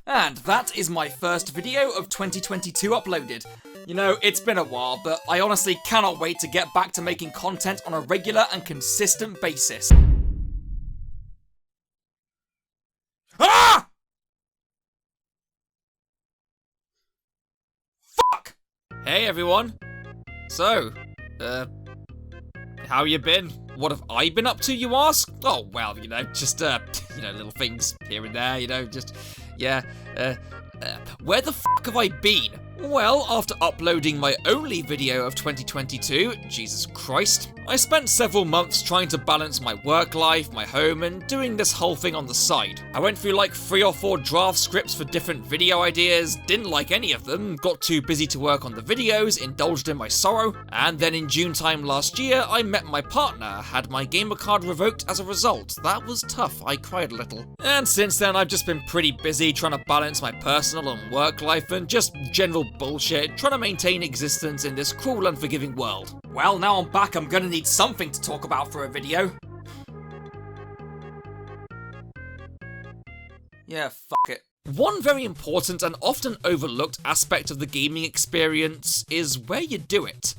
And that is my first video of 2022 uploaded. You know, it's been a while, but I honestly cannot wait to get back to making content on a regular and consistent basis. Ah! Fuck! Hey everyone. So, how you been? What have I been up to, you ask? Oh, well, you know, just, little things here and there, you know, just, yeah, where the fuck have I been? Well, after uploading my only video of 2022, Jesus Christ, I spent several months trying to balance my work life, my home, and doing this whole thing on the side. I went through like 3 or 4 draft scripts for different video ideas, didn't like any of them, got too busy to work on the videos, indulged in my sorrow, and then in June time last year, I met my partner, had my gamer card revoked as a result. That was tough, I cried a little. And since then, I've just been pretty busy trying to balance my personal and work life and just general bullshit, trying to maintain existence in this cruel, unforgiving world. Well, now I'm back, I'm gonna need something to talk about for a video. Yeah, fuck it. One very important and often overlooked aspect of the gaming experience is where you do it.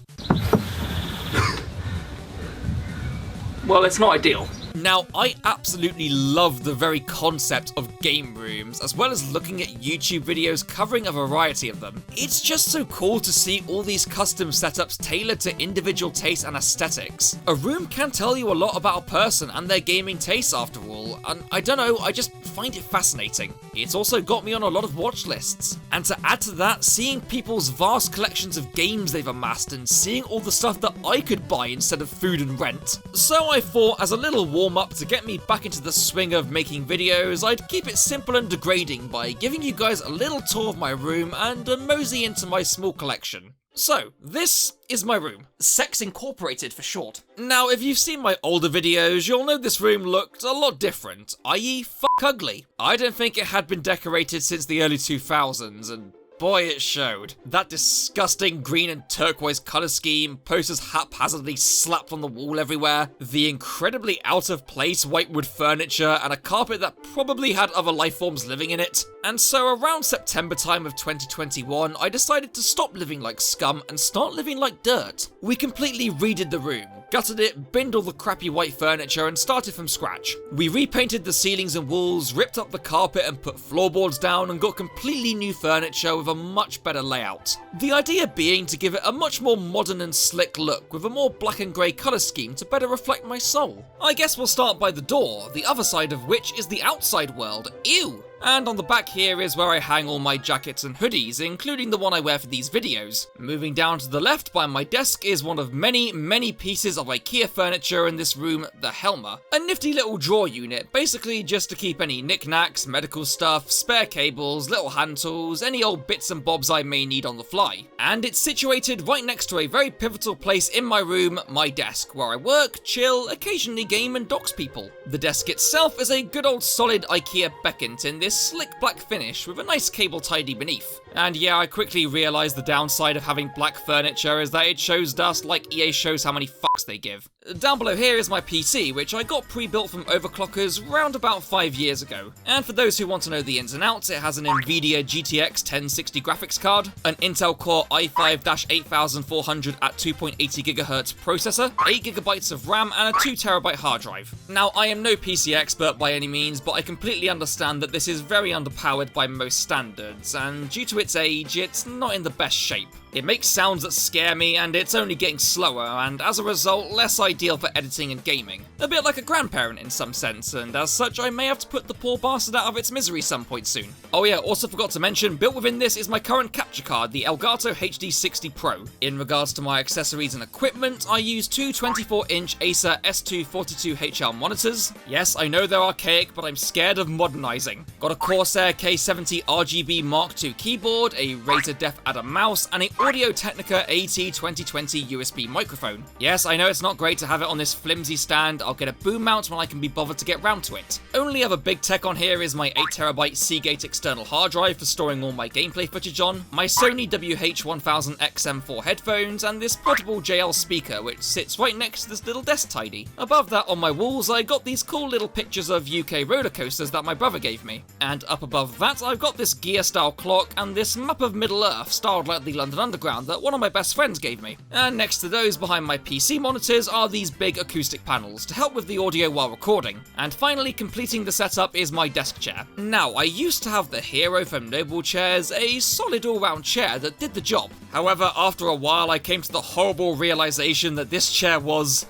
Well, it's not ideal. Now, I absolutely love the very concept of game rooms, as well as looking at YouTube videos covering a variety of them. It's just so cool to see all these custom setups tailored to individual tastes and aesthetics. A room can tell you a lot about a person and their gaming tastes after all, and I don't know, I just find it fascinating. It's also got me on a lot of watch lists. And to add to that, seeing people's vast collections of games they've amassed and seeing all the stuff that I could buy instead of food and rent. So I thought, as a little warm-up to get me back into the swing of making videos, I'd keep it simple and degrading by giving you guys a little tour of my room and a mosey into my small collection. So, this is my room. Sex Incorporated for short. Now, if you've seen my older videos, you'll know this room looked a lot different, i.e. fuck ugly. I don't think it had been decorated since the early 2000s, and boy, it showed. That disgusting green and turquoise colour scheme, posters haphazardly slapped on the wall everywhere, the incredibly out-of-place white wood furniture, and a carpet that probably had other life forms living in it. And so around September time of 2021, I decided to stop living like scum and start living like dirt. We completely redid the room, gutted it, binned all the crappy white furniture, and started from scratch. We repainted the ceilings and walls, ripped up the carpet and put floorboards down, and got completely new furniture with a much better layout. The idea being to give it a much more modern and slick look with a more black and grey colour scheme to better reflect my soul. I guess we'll start by the door, the other side of which is the outside world. Ew! And on the back here is where I hang all my jackets and hoodies, including the one I wear for these videos. Moving down to the left by my desk is one of many, many pieces of IKEA furniture in this room, the Helmer. A nifty little drawer unit, basically just to keep any knickknacks, medical stuff, spare cables, little hand tools, any old bits and bobs I may need on the fly. And it's situated right next to a very pivotal place in my room, my desk, where I work, chill, occasionally game and dox people. The desk itself is a good old solid IKEA Beckett in this slick black finish with a nice cable tidy beneath. And yeah, I quickly realised the downside of having black furniture is that it shows dust like EA shows how many fucks they give. Down below here is my PC, which I got pre-built from overclockers round about 5 years ago. And for those who want to know the ins and outs, it has an Nvidia GTX 1060 graphics card, an Intel Core i5-8400 at 2.80GHz processor, 8GB of RAM, and a 2TB hard drive. Now, I am no PC expert by any means, but I completely understand that this is very underpowered by most standards, and due to its age, it's not in the best shape. It makes sounds that scare me, and it's only getting slower, and as a result, less ideal for editing and gaming. A bit like a grandparent in some sense, and as such, I may have to put the poor bastard out of its misery some point soon. Oh yeah, also forgot to mention, built within this is my current capture card, the Elgato HD60 Pro. In regards to my accessories and equipment, I use two 24-inch Acer S242HL monitors. Yes, I know they're archaic, but I'm scared of modernizing. Got a Corsair K70 RGB Mark II keyboard, a Razer Def Adder mouse, and a Audio-Technica AT2020 USB microphone. Yes, I know it's not great to have it on this flimsy stand. I'll get a boom mount when I can be bothered to get round to it. Only other big tech on here is my 8TB Seagate external hard drive for storing all my gameplay footage on, my Sony WH-1000XM4 headphones, and this portable JL speaker which sits right next to this little desk tidy. Above that on my walls I got these cool little pictures of UK roller coasters that my brother gave me. And up above that I've got this gear style clock and this map of Middle Earth styled like the London Underground that one of my best friends gave me. And next to those behind my PC monitors are these big acoustic panels to help with the audio while recording. And finally completing the setup is my desk chair. Now I used to have the Hero from Noble Chairs, a solid all-round chair that did the job. However, after a while I came to the horrible realization that this chair was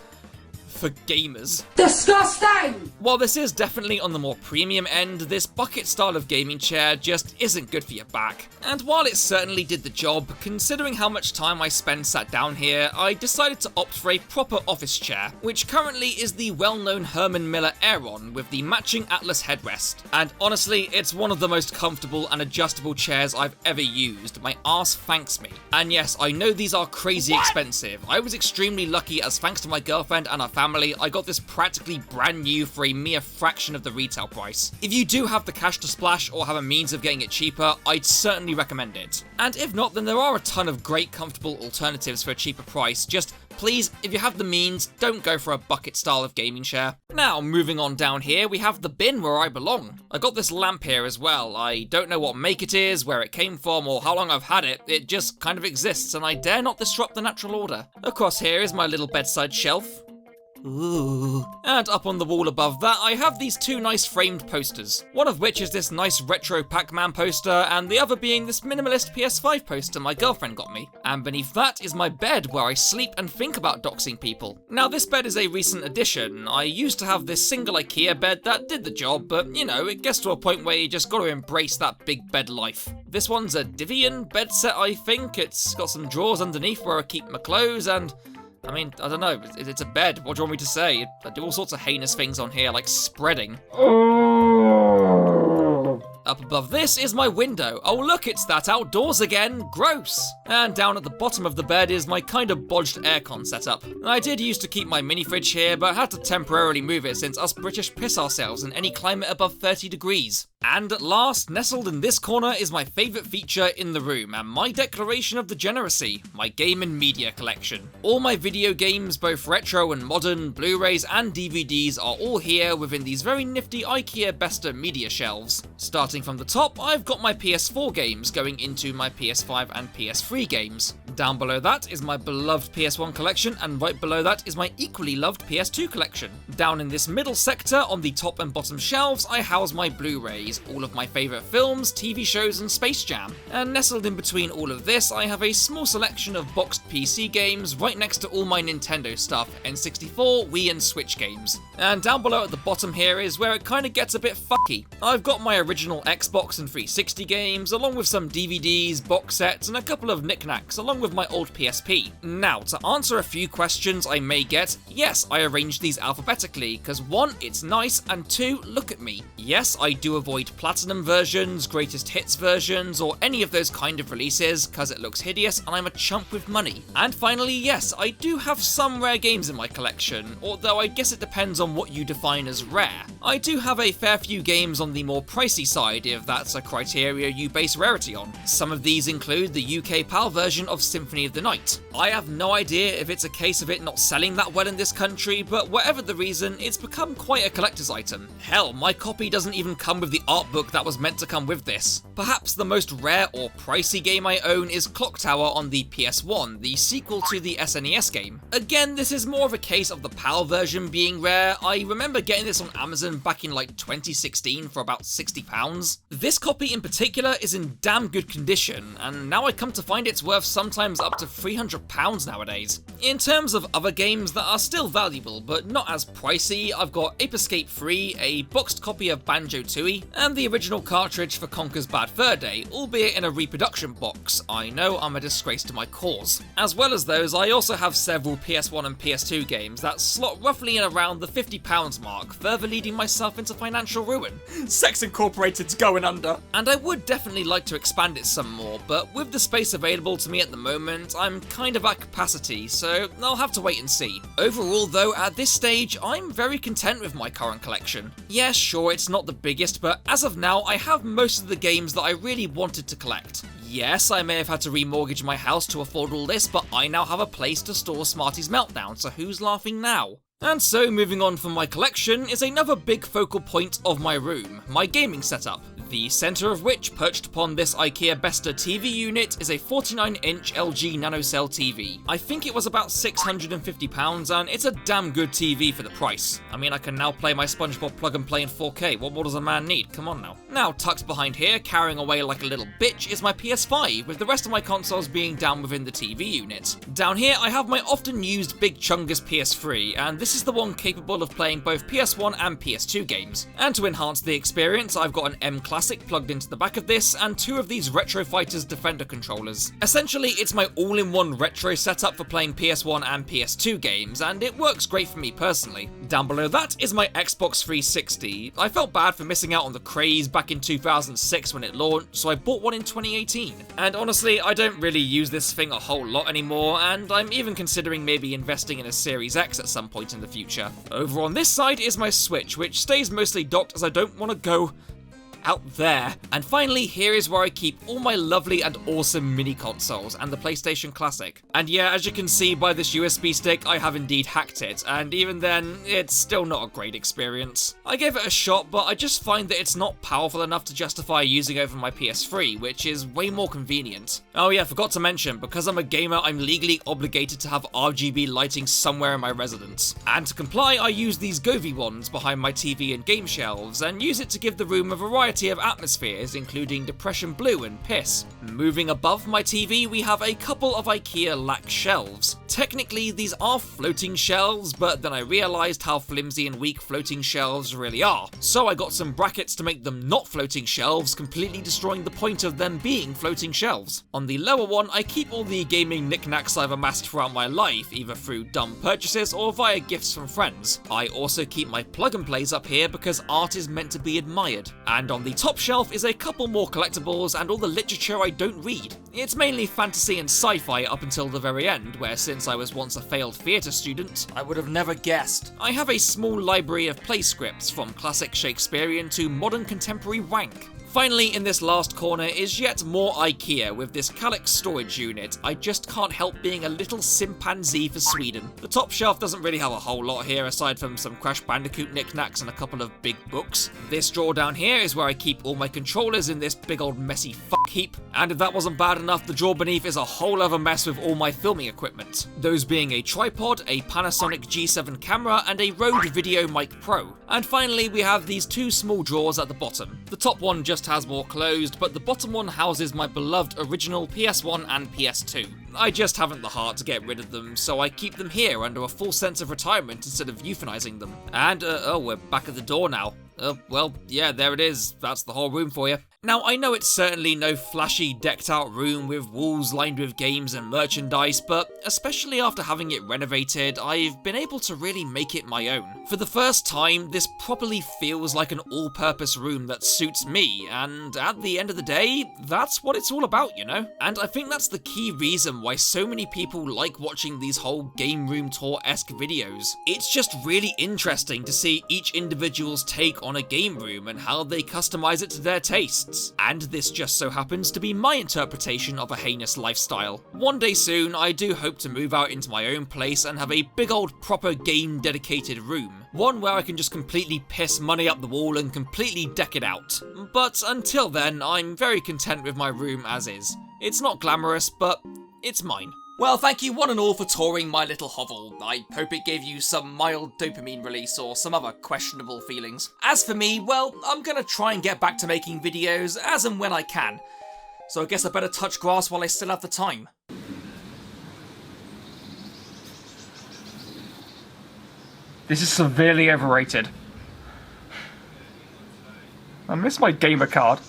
for gamers. Disgusting! While this is definitely on the more premium end, this bucket style of gaming chair just isn't good for your back. And while it certainly did the job, considering how much time I spend sat down here, I decided to opt for a proper office chair, which currently is the well-known Herman Miller Aeron with the matching Atlas headrest. And honestly, it's one of the most comfortable and adjustable chairs I've ever used. My arse thanks me. And yes, I know these are crazy expensive. I was extremely lucky as thanks to my girlfriend and our family, I got this practically brand new for a mere fraction of the retail price. If you do have the cash to splash or have a means of getting it cheaper, I'd certainly recommend it. And if not, then there are a ton of great comfortable alternatives for a cheaper price. Just please, if you have the means, don't go for a bucket style of gaming chair. Now, moving on down here, we have the bin where I belong. I got this lamp here as well. I don't know what make it is, where it came from, or how long I've had it. It just kind of exists, and I dare not disrupt the natural order. Across here is my little bedside shelf. Ooh. And up on the wall above that, I have these two nice framed posters. One of which is this nice retro Pac-Man poster, and the other being this minimalist PS5 poster my girlfriend got me. And beneath that is my bed where I sleep and think about doxing people. Now this bed is a recent addition. I used to have this single IKEA bed that did the job, but you know, it gets to a point where you just gotta embrace that big bed life. This one's a Divian bed set, I think. It's got some drawers underneath where I keep my clothes, and I mean, I don't know, it's a bed, what do you want me to say? I do all sorts of heinous things on here, like spreading. Up above this is my window. Oh look, it's that outdoors again, gross! And down at the bottom of the bed is my kind of bodged aircon setup. I did used to keep my mini fridge here, but had to temporarily move it since us British piss ourselves in any climate above 30 degrees. And at last, nestled in this corner is my favourite feature in the room, and my declaration of degeneracy, my game and media collection. All my video games, both retro and modern, Blu-rays and DVDs are all here within these very nifty IKEA Besta media shelves. Starting from the top, I've got my PS4 games going into my PS5 and PS3 games. Down below that is my beloved PS1 collection, and right below that is my equally loved PS2 collection. Down in this middle sector, on the top and bottom shelves, I house my Blu-rays, all of my favourite films, TV shows and Space Jam. And nestled in between all of this, I have a small selection of boxed PC games right next to all my Nintendo stuff, N64, Wii and Switch games. And down below at the bottom here is where it kinda gets a bit fucky. I've got my original Xbox and 360 games, along with some DVDs, box sets and a couple of knickknacks, along with my old PSP. Now, to answer a few questions I may get, yes, I arranged these alphabetically, because 1, it's nice, and 2, look at me. Yes, I do avoid platinum versions, greatest hits versions, or any of those kind of releases, cause it looks hideous and I'm a chump with money. And finally, yes, I do have some rare games in my collection, although I guess it depends on what you define as rare. I do have a fair few games on the more pricey side, if that's a criteria you base rarity on. Some of these include the UK PAL version of Symphony of the Night. I have no idea if it's a case of it not selling that well in this country, but whatever the reason, it's become quite a collector's item. Hell, my copy doesn't even come with the art book that was meant to come with this. Perhaps the most rare or pricey game I own is Clock Tower on the PS1, the sequel to the SNES game. Again, this is more of a case of the PAL version being rare. I remember getting this on Amazon back in like 2016 for about £60. This copy in particular is in damn good condition, and now I come to find it's worth sometimes up to £300 nowadays. In terms of other games that are still valuable but not as pricey, I've got Ape Escape 3, a boxed copy of Banjo-Tooie, and the original cartridge for Conker's Bad Fur Day, albeit in a reproduction box. I know I'm a disgrace to my cause. As well as those, I also have several PS1 and PS2 games that slot roughly in around the £50 mark, further leading my myself into financial ruin. Sex Incorporated's going under. And I would definitely like to expand it some more, but with the space available to me at the moment, I'm kind of at capacity, so I'll have to wait and see. Overall though, at this stage, I'm very content with my current collection. Yeah, sure, it's not the biggest, but as of now, I have most of the games that I really wanted to collect. Yes, I may have had to remortgage my house to afford all this, but I now have a place to store Smarty's Meltdown, so who's laughing now? And so, moving on from my collection is another big focal point of my room, my gaming setup. The centre of which, perched upon this IKEA Besta TV unit, is a 49-inch LG NanoCell TV. I think it was about £650 and it's a damn good TV for the price. I mean, I can now play my SpongeBob plug and play in 4K, what more does a man need? Come on now. Now, tucked behind here, carrying away like a little bitch, is my PS5, with the rest of my consoles being down within the TV unit. Down here, I have my often used Big Chungus PS3, and this is the one capable of playing both PS1 and PS2 games. And to enhance the experience, I've got an M Classic plugged into the back of this, and two of these Retro Fighters Defender controllers. Essentially, it's my all-in-one retro setup for playing PS1 and PS2 games, and it works great for me personally. Down below that is my Xbox 360. I felt bad for missing out on the craze back in 2006 when it launched, so I bought one in 2018. And honestly, I don't really use this thing a whole lot anymore, and I'm even considering maybe investing in a Series X at some point in the future. Over on this side is my Switch, which stays mostly docked as I don't want to go out there. And finally, here is where I keep all my lovely and awesome mini consoles and the PlayStation Classic. And yeah, as you can see by this USB stick, I have indeed hacked it, and even then, it's still not a great experience. I gave it a shot, but I just find that it's not powerful enough to justify using over my PS3, which is way more convenient. Oh yeah, forgot to mention, because I'm a gamer, I'm legally obligated to have RGB lighting somewhere in my residence. And to comply, I use these Govee wands behind my TV and game shelves, and use it to give the room a variety of atmospheres, including depression blue and piss. Moving above my TV, we have a couple of IKEA lac shelves. Technically, these are floating shelves, but then I realised how flimsy and weak floating shelves really are. So I got some brackets to make them not floating shelves, completely destroying the point of them being floating shelves. On the lower one, I keep all the gaming knickknacks I've amassed throughout my life, either through dumb purchases or via gifts from friends. I also keep my plug and plays up here because art is meant to be admired. And on the top shelf is a couple more collectibles and all the literature I don't read. It's mainly fantasy and sci-fi up until the very end, where since I was once a failed theatre student, I would have never guessed. I have a small library of play scripts, from classic Shakespearean to modern contemporary wank. Finally, in this last corner is yet more IKEA with this Calyx storage unit. I just can't help being a little chimpanzee for Sweden. The top shelf doesn't really have a whole lot here aside from some Crash Bandicoot knickknacks and a couple of big books. This drawer down here is where I keep all my controllers in this big old messy fuck heap. And if that wasn't bad enough, the drawer beneath is a whole other mess with all my filming equipment. Those being a tripod, a Panasonic G7 camera, and a Rode Video Mic Pro. And finally, we have these two small drawers at the bottom. The top one just has more closed, but the bottom one houses my beloved original PS1 and PS2. I just haven't the heart to get rid of them, so I keep them here under a full sense of retirement instead of euthanizing them. And, oh, we're back at the door now. Well, yeah, there it is. That's the whole room for you. Now, I know it's certainly no flashy, decked-out room with walls lined with games and merchandise, but especially after having it renovated, I've been able to really make it my own. For the first time, this properly feels like an all-purpose room that suits me, and at the end of the day, that's what it's all about, you know? And I think that's the key reason why so many people like watching these whole game room tour-esque videos. It's just really interesting to see each individual's take on a game room and how they customize it to their tastes. And this just so happens to be my interpretation of a heinous lifestyle. One day soon, I do hope to move out into my own place and have a big old proper game dedicated room. One where I can just completely piss money up the wall and completely deck it out. But until then, I'm very content with my room as is. It's not glamorous, but it's mine. Well, thank you one and all for touring my little hovel. I hope it gave you some mild dopamine release or some other questionable feelings. As for me, well, I'm gonna try and get back to making videos as and when I can. So I guess I better touch grass while I still have the time. This is severely overrated. I miss my gamer card.